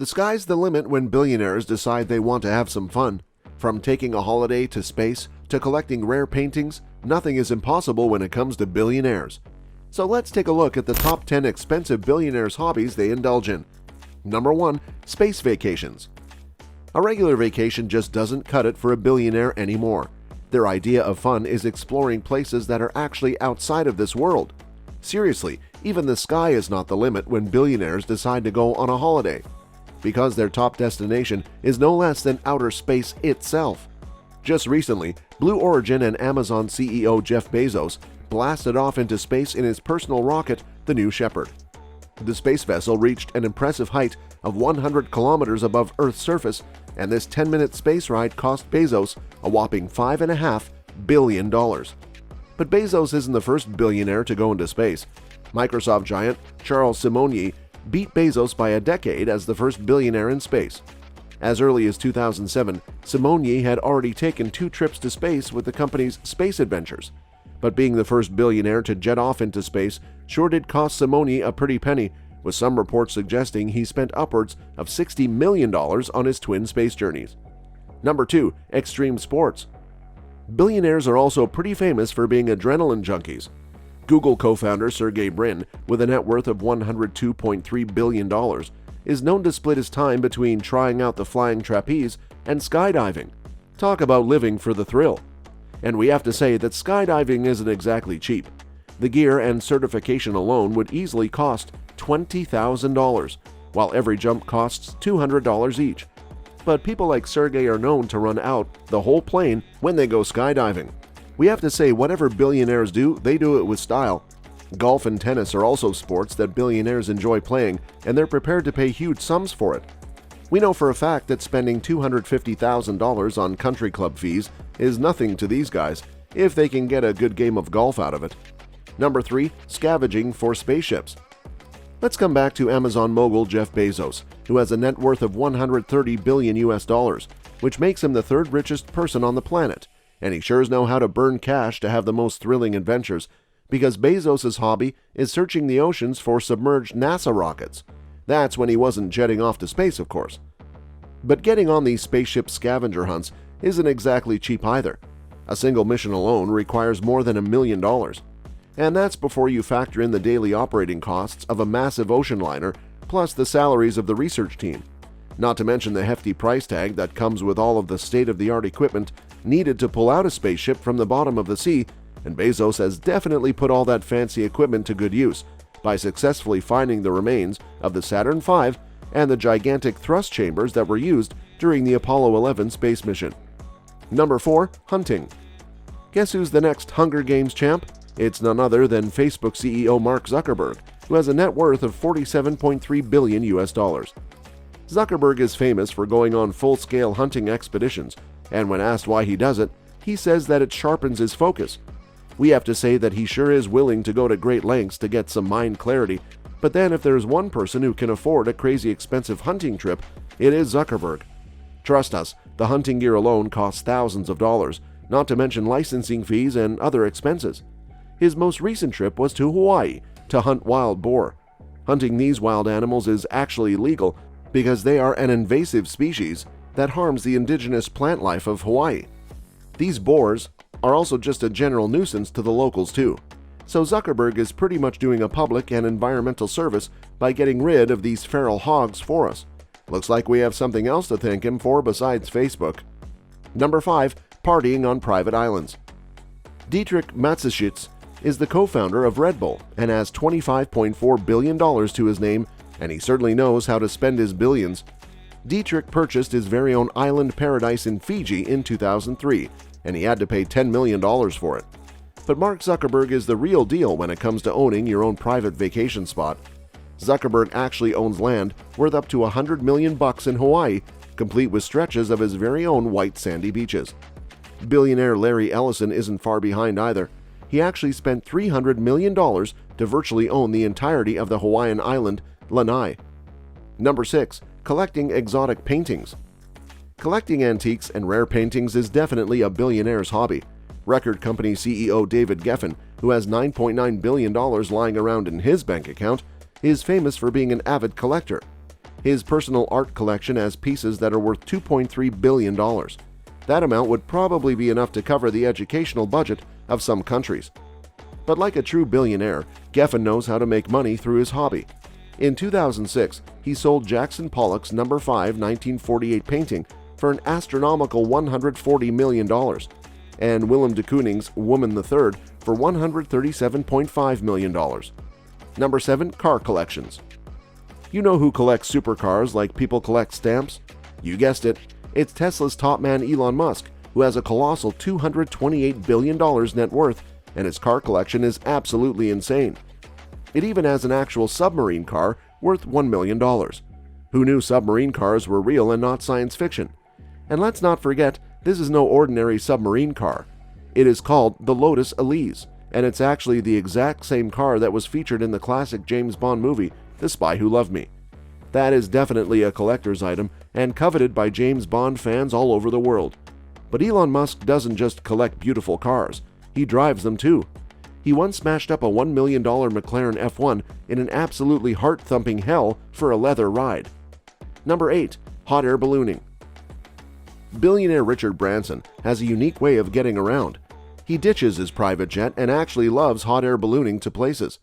The sky's the limit when billionaires decide they want to have some fun. From taking a holiday to space to collecting rare paintings, nothing is impossible when it comes to billionaires. So let's take a look at the top 10 expensive billionaires' hobbies they indulge in. Number 1. Space vacations. A regular vacation just doesn't cut it for a billionaire anymore. Their idea of fun is exploring places that are actually outside of this world. Seriously, even the sky is not the limit when billionaires decide to go on a holiday, because their top destination is no less than outer space itself. Just recently, Blue Origin and Amazon CEO Jeff Bezos blasted off into space in his personal rocket, the New Shepard. The space vessel reached an impressive height of 100 kilometers above Earth's surface, and this 10-minute space ride cost Bezos a whopping $5.5 billion. But Bezos isn't the first billionaire to go into space. Microsoft giant Charles Simonyi beat Bezos by a decade as the first billionaire in space. As early as 2007, Simonyi had already taken 2 trips to space with the company's space adventures. But being the first billionaire to jet off into space sure did cost Simonyi a pretty penny, with some reports suggesting he spent upwards of $60 million on his twin space journeys. Number 2. Extreme sports. Billionaires are also pretty famous for being adrenaline junkies. Google co-founder Sergey Brin, with a net worth of $102.3 billion, is known to split his time between trying out the flying trapeze and skydiving. Talk about living for the thrill. And we have to say that skydiving isn't exactly cheap. The gear and certification alone would easily cost $20,000, while every jump costs $200 each. But people like Sergey are known to run out the whole plane when they go skydiving. We have to say whatever billionaires do, they do it with style. Golf and tennis are also sports that billionaires enjoy playing, and they're prepared to pay huge sums for it. We know for a fact that spending $250,000 on country club fees is nothing to these guys if they can get a good game of golf out of it. Number 3. Scavenging for spaceships. Let's come back to Amazon mogul Jeff Bezos, who has a net worth of $130 billion, which makes him the third richest person on the planet. And he sure knows how to burn cash to have the most thrilling adventures, because Bezos' hobby is searching the oceans for submerged NASA rockets. That's when he wasn't jetting off to space, of course. But getting on these spaceship scavenger hunts isn't exactly cheap either. A single mission alone requires more than $1 million. And that's before you factor in the daily operating costs of a massive ocean liner, plus the salaries of the research team. Not to mention the hefty price tag that comes with all of the state-of-the-art equipment needed to pull out a spaceship from the bottom of the sea, and Bezos has definitely put all that fancy equipment to good use by successfully finding the remains of the Saturn V and the gigantic thrust chambers that were used during the Apollo 11 space mission. Number 4. Hunting. Guess who's the next Hunger Games champ? It's none other than Facebook CEO Mark Zuckerberg, who has a net worth of $47.3 billion. Zuckerberg is famous for going on full-scale hunting expeditions, and when asked why he does it, he says that it sharpens his focus. We have to say that he sure is willing to go to great lengths to get some mind clarity, but then if there's one person who can afford a crazy expensive hunting trip, it is Zuckerberg. Trust us, the hunting gear alone costs thousands of dollars, not to mention licensing fees and other expenses. His most recent trip was to Hawaii to hunt wild boar. Hunting these wild animals is actually illegal because they are an invasive species that harms the indigenous plant life of Hawaii. These boars are also just a general nuisance to the locals too. So Zuckerberg is pretty much doing a public and environmental service by getting rid of these feral hogs for us. Looks like we have something else to thank him for besides Facebook. Number 5. Partying on private islands. Dietrich Mateschitz is the co-founder of Red Bull and has $25.4 billion to his name, and he certainly knows how to spend his billions. Dietrich purchased his very own island paradise in Fiji in 2003, and he had to pay $10 million for it. But Mark Zuckerberg is the real deal when it comes to owning your own private vacation spot. Zuckerberg actually owns land worth up to $100 million in Hawaii, complete with stretches of his very own white sandy beaches. Billionaire Larry Ellison isn't far behind either. He actually spent $300 million to virtually own the entirety of the Hawaiian island, Lanai. Number 6. Collecting exotic paintings. Collecting antiques and rare paintings is definitely a billionaire's hobby. Record company CEO David Geffen, who has $9.9 billion lying around in his bank account, is famous for being an avid collector. His personal art collection has pieces that are worth $2.3 billion. That amount would probably be enough to cover the educational budget of some countries. But like a true billionaire, Geffen knows how to make money through his hobby. In 2006, he sold Jackson Pollock's No. 5 1948 painting for an astronomical $140 million, and Willem de Kooning's Woman III for $137.5 million. Number 7. Car collections. You know who collects supercars like people collect stamps? You guessed it, it's Tesla's top man Elon Musk, who has a colossal $228 billion net worth, and his car collection is absolutely insane. It even has an actual submarine car worth $1 million. Who knew submarine cars were real and not science fiction? And let's not forget, this is no ordinary submarine car. It is called the Lotus Elise, and it's actually the exact same car that was featured in the classic James Bond movie, The Spy Who Loved Me. That is definitely a collector's item and coveted by James Bond fans all over the world. But Elon Musk doesn't just collect beautiful cars, he drives them too. He once smashed up a $1 million McLaren F1 in an absolutely heart-thumping hell for a leather ride. Number 8. Hot air ballooning. Billionaire Richard Branson has a unique way of getting around. He ditches his private jet and actually loves hot air ballooning to places.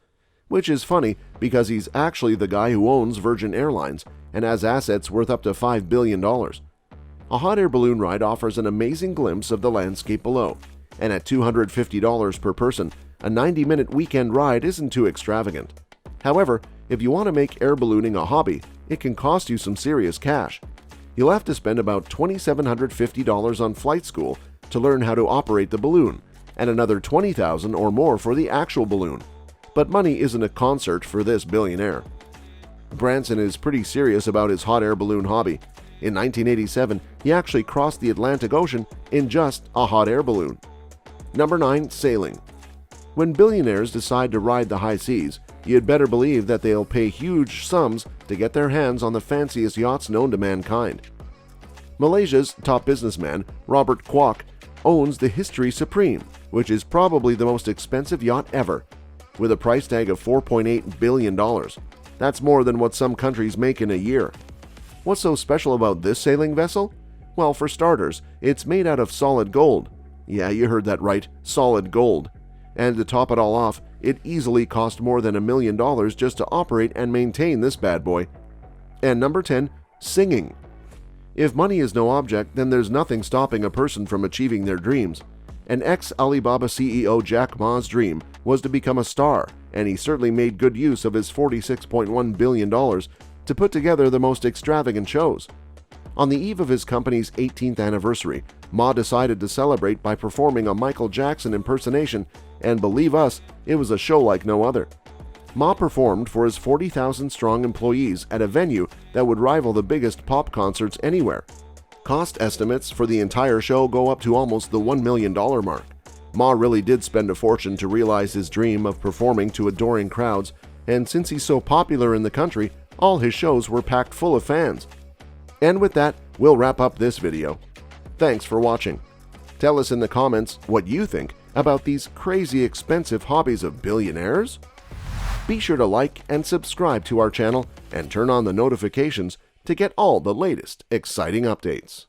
Which is funny because he's actually the guy who owns Virgin Airlines and has assets worth up to $5 billion. A hot air balloon ride offers an amazing glimpse of the landscape below, and at $250 per person, a 90-minute weekend ride isn't too extravagant. However, if you want to make air ballooning a hobby, it can cost you some serious cash. You'll have to spend about $2,750 on flight school to learn how to operate the balloon, and another $20,000 or more for the actual balloon. But money isn't a concert for this billionaire. Branson is pretty serious about his hot air balloon hobby. In 1987, he actually crossed the Atlantic Ocean in just a hot air balloon. Number 9. Sailing. When billionaires decide to ride the high seas, you'd better believe that they'll pay huge sums to get their hands on the fanciest yachts known to mankind. Malaysia's top businessman, Robert Kwok, owns the History Supreme, which is probably the most expensive yacht ever, with a price tag of $4.8 billion. That's more than what some countries make in a year. What's so special about this sailing vessel? Well, for starters, it's made out of solid gold. Yeah, you heard that right, solid gold. And to top it all off, it easily cost more than $1 million just to operate and maintain this bad boy. And number 10, singing. If money is no object, then there's nothing stopping a person from achieving their dreams. An ex-Alibaba CEO Jack Ma's dream was to become a star, and he certainly made good use of his $46.1 billion to put together the most extravagant shows. On the eve of his company's 18th anniversary, Ma decided to celebrate by performing a Michael Jackson impersonation, and believe us, it was a show like no other. Ma performed for his 40,000-strong employees at a venue that would rival the biggest pop concerts anywhere. Cost estimates for the entire show go up to almost the $1 million mark. Ma really did spend a fortune to realize his dream of performing to adoring crowds, and since he's so popular in the country, all his shows were packed full of fans. And with that, we'll wrap up this video. Thanks for watching. Tell us in the comments what you think about these crazy expensive hobbies of billionaires. Be sure to like and subscribe to our channel and turn on the notifications to get all the latest exciting updates.